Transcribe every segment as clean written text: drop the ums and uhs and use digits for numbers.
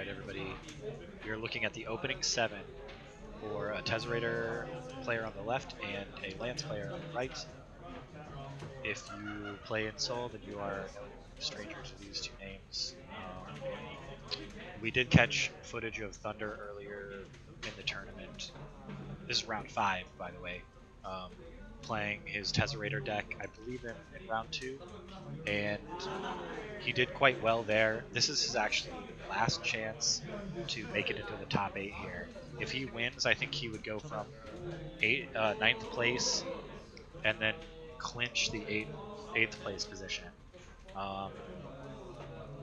everybody. You're looking at the opening 7 for a Tezzerator player on the left and a Lance player on the right. If you play in Seoul, then you are no stranger to these two names. We did catch footage of Thunder earlier in the tournament. This is round 5, by the way. Playing his Tezzerator deck, I believe in round 2, and he did quite well there. This is his actually last chance to make it into the top 8 here. If he wins, I think he would go from 9th place and then clinch the 8th place position.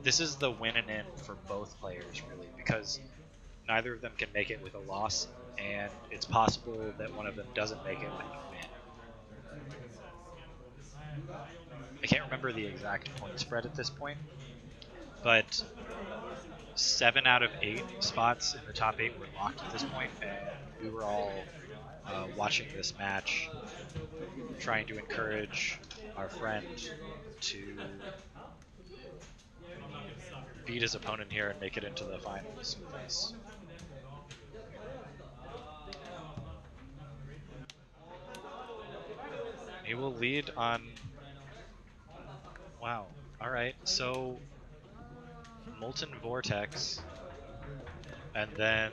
This is the win and in for both players, really, because neither of them can make it with a loss, and it's possible that one of them doesn't make it when you win. I can't remember the exact point spread at this point, but 7 out of 8 spots in the top 8 were locked at this point, and we were all watching this match, trying to encourage our friend to beat his opponent here and make it into the finals with us. He will lead on... Wow. Alright, so Molten Vortex, and then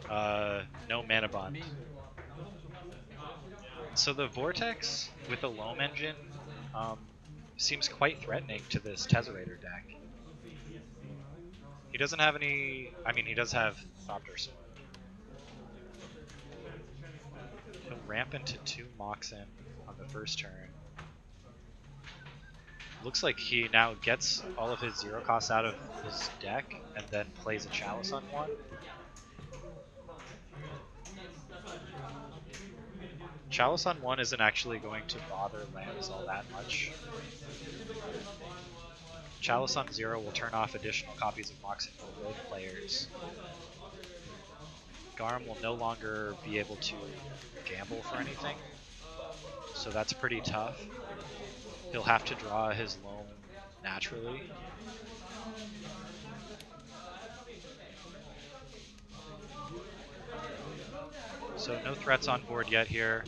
no Mana Bond. So the Vortex with the Loam engine seems quite threatening to this Tezzerator deck. He doesn't have any... I mean, he does have Thopter Sword. He'll ramp into 2 Moxen on the first turn. Looks like he now gets all of his 0 costs out of his deck and then plays a Chalice on 1. Chalice on 1 isn't actually going to bother lands all that much. Chalice on 0 will turn off additional copies of Moxen for rogue players. Garam will no longer be able to gamble for anything, so that's pretty tough. He'll have to draw his Loam naturally. So no threats on board yet here.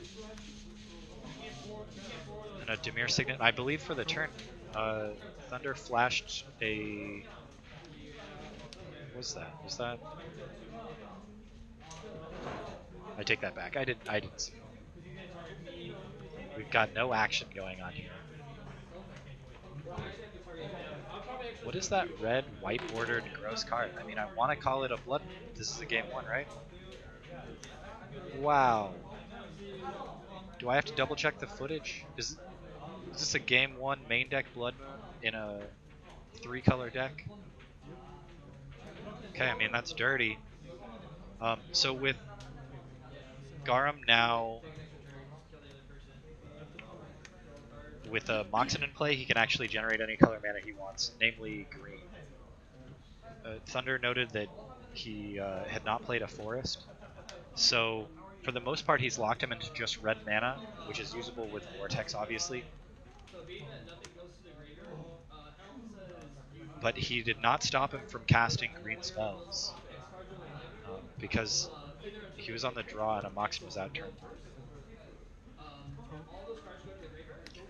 And a Dimir Signet. I believe for the turn, Thunder flashed a... What was that? Was that... I take that back. I didn't see it. We've got no action going on here. What is that red, white bordered gross card? I mean, I want to call it a blood. This is a game 1, right? Wow. Do I have to double check the footage? Is this a game 1 main deck Blood Moon in a 3-color deck? Okay, I mean, that's dirty. So with Garam now with a Moxen in play, he can actually generate any color mana he wants, namely green. Thunder noted that he had not played a forest, so for the most part he's locked him into just red mana, which is usable with Vortex obviously. But he did not stop him from casting green spells, because he was on the draw and a Moxen was out turn 3.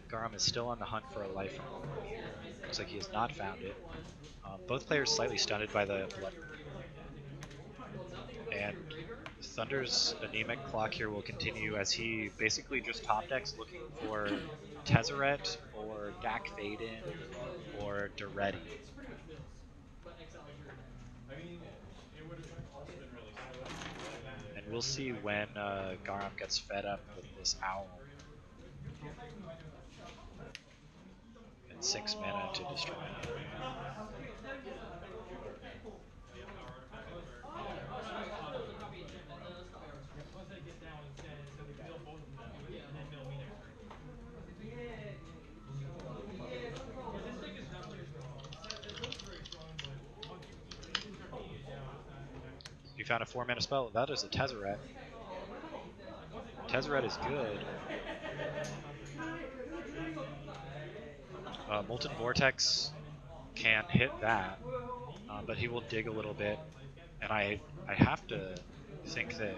Garam is still on the hunt for a life from him. Looks like he has not found it. Both players slightly stunned by the blood. And Thunder's anemic clock here will continue as he basically just top decks looking for Tezzeret or Dak Faden or Duretti. And we'll see when Garam gets fed up with this owl. 6 mana to destroy. You found a 4 mana spell. That is a Tezzeret. Tezzeret is good. Molten Vortex can hit that. but he will dig a little bit, and I have to think that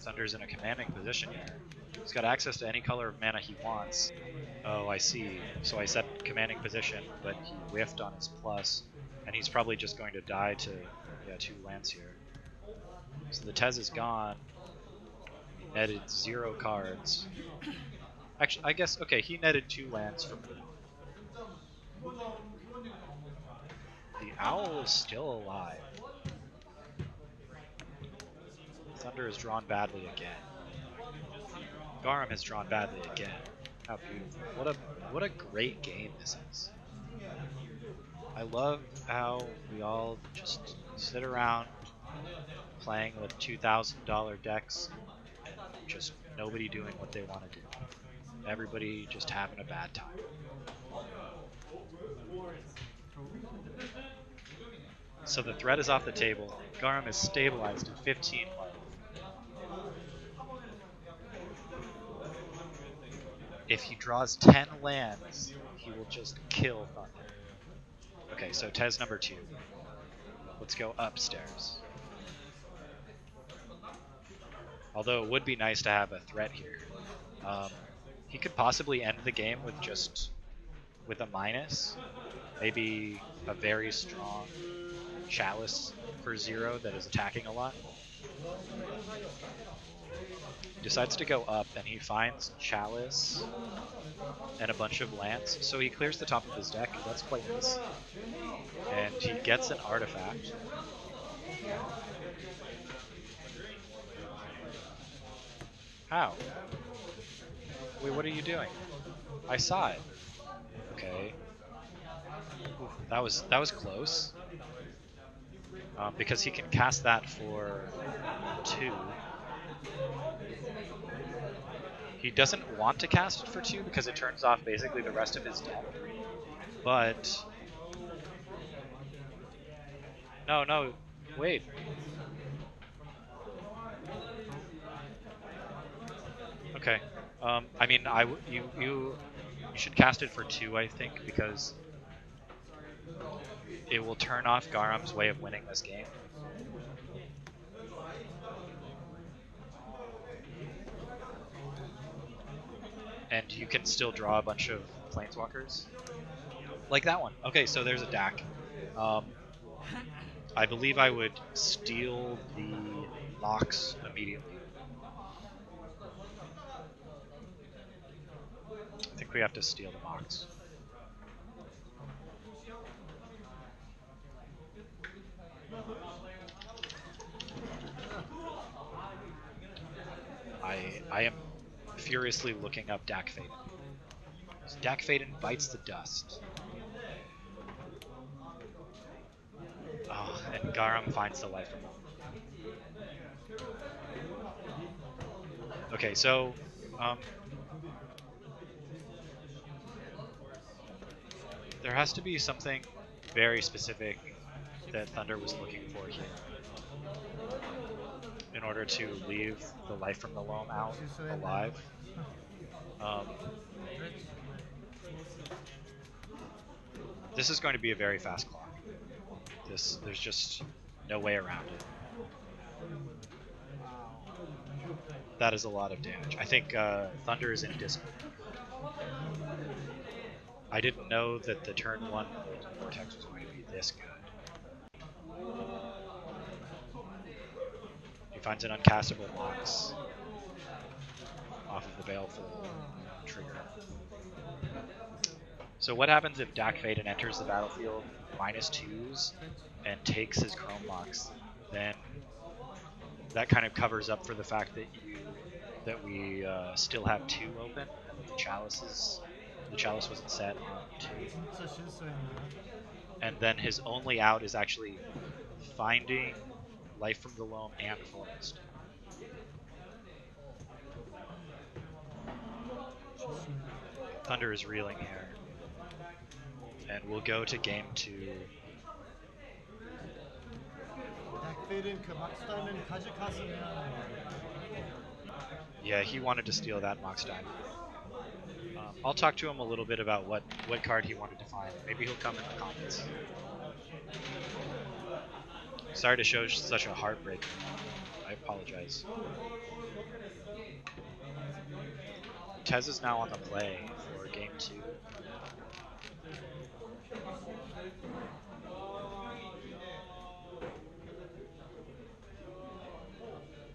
Thunder's in a commanding position here. He's got access to any color of mana he wants. Oh, I see. So I set commanding position, but he whiffed on his plus, and he's probably just going to die to 2 lands here. So the Tez is gone. He netted 0 cards. Actually, I guess, okay, he netted 2 lands from me. The owl is still alive. Thunder has drawn badly again. Garam has drawn badly again. How beautiful. What a great game this is. I love how we all just sit around playing with $2,000 decks and just nobody doing what they want to do. Everybody just having a bad time. So the threat is off the table. Garam is stabilized at 15 life. If he draws 10 lands, he will just kill Thunder. Okay, so Tez number 2. Let's go upstairs. Although it would be nice to have a threat here. He could possibly end the game with a minus. Maybe a very strong Chalice for 0 that is attacking a lot. He decides to go up, and he finds Chalice and a bunch of lands, so he clears the top of his deck. That's quite nice. And he gets an artifact. How? Wait, what are you doing? I saw it. Okay. Ooh, that was close. Because he can cast that for 2. He doesn't want to cast it for 2 because it turns off basically the rest of his deck. But no, wait. Okay. I mean, you should cast it for 2, I think, because it will turn off Garam's way of winning this game. And you can still draw a bunch of Planeswalkers. Like that one. Okay, so there's a DAC. I believe I would steal the Mox immediately. I think we have to steal the Mox. I am furiously looking up Dak Faden. So Dak Faden bites the dust. Oh, and Garam finds the life from him. Okay, so there has to be something very specific that Thunder was looking for here in order to leave the life from the loam out alive. This is going to be a very fast clock. There's just no way around it. That is a lot of damage. I think Thunder is in Discord. I didn't know that the turn 1 Vortex was going to be this good. He finds an uncastable Mox off of the Baleful trigger. So what happens if Dak Faden enters the battlefield -2s and takes his Chrome Mox? Then that kind of covers up for the fact that we still have 2 open, and the Chalice wasn't set on 2. And then his only out is actually finding Life from the Loam and Forest. Thunder is reeling here. And we'll go to game 2. Yeah, he wanted to steal that Mox Diamond. I'll talk to him a little bit about what card he wanted to find. Maybe he'll come in the comments. Sorry to show such a heartbreak. I apologize. Tez is now on the play for game 2.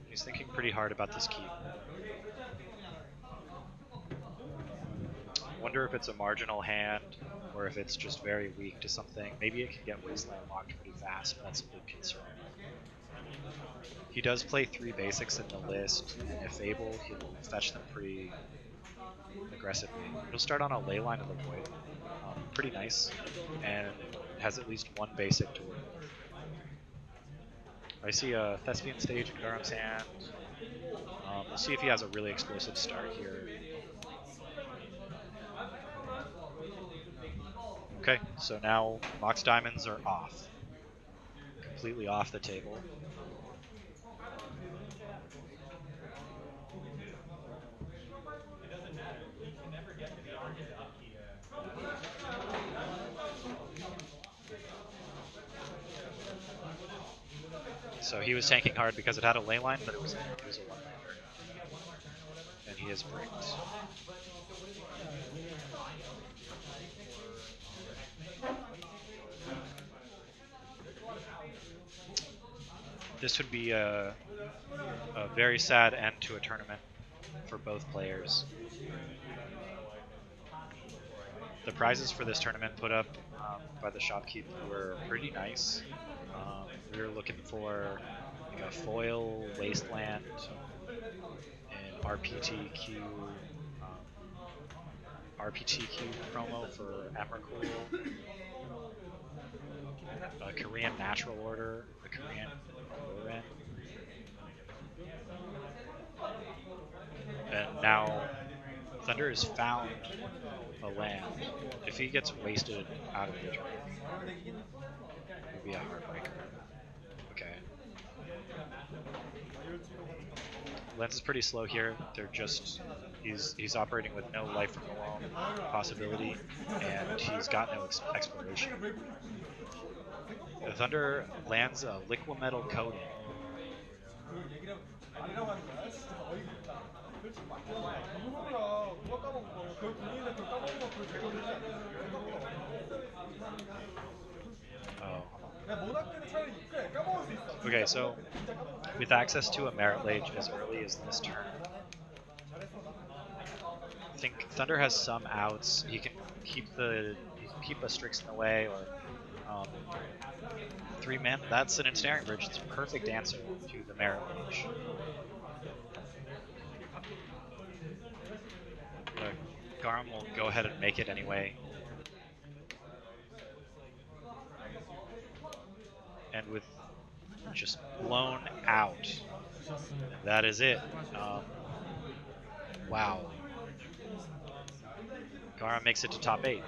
He's thinking pretty hard about this keep. Wonder if it's a marginal hand or if it's just very weak to something. Maybe it can get Wasteland locked pretty fast, but that's a big concern. He does play 3 basics in the list, and if able, he'll fetch them pretty aggressively. He'll start on a Leyline of the Void. Pretty nice, and has at least 1 basic to work with. I see a Thespian stage in Garam's hand. We'll see if he has a really explosive start here. Okay, so now Mox Diamonds are off. Completely off the table. So he was tanking hard because it had a Leyline, but it was a 1-lander. And he is bricked. This would be a very sad end to a tournament for both players. The prizes for this tournament put up by the shopkeep were pretty nice. We were looking for like a foil Wasteland, an RPTQ promo for Emrakul, a Korean Natural Order, a Korean Loren, and now Thunder has found a land. If he gets wasted out of the tournament, it would be a heartbreaker. Okay. Lens is pretty slow here. They're just he's operating with no life from the loam possibility, and he's got no exploration. The Thunder lands a liquimetal coating. Oh. Okay, so with access to a Merit Lage as early as this turn, I think Thunder has some outs. He can keep a Strix in the way, or 3-man. That's an Ensnaring Bridge. It's a perfect answer to the Merit Lage. Garam will go ahead and make it anyway. And with just blown out, that is it. Wow. Garam makes it to top 8.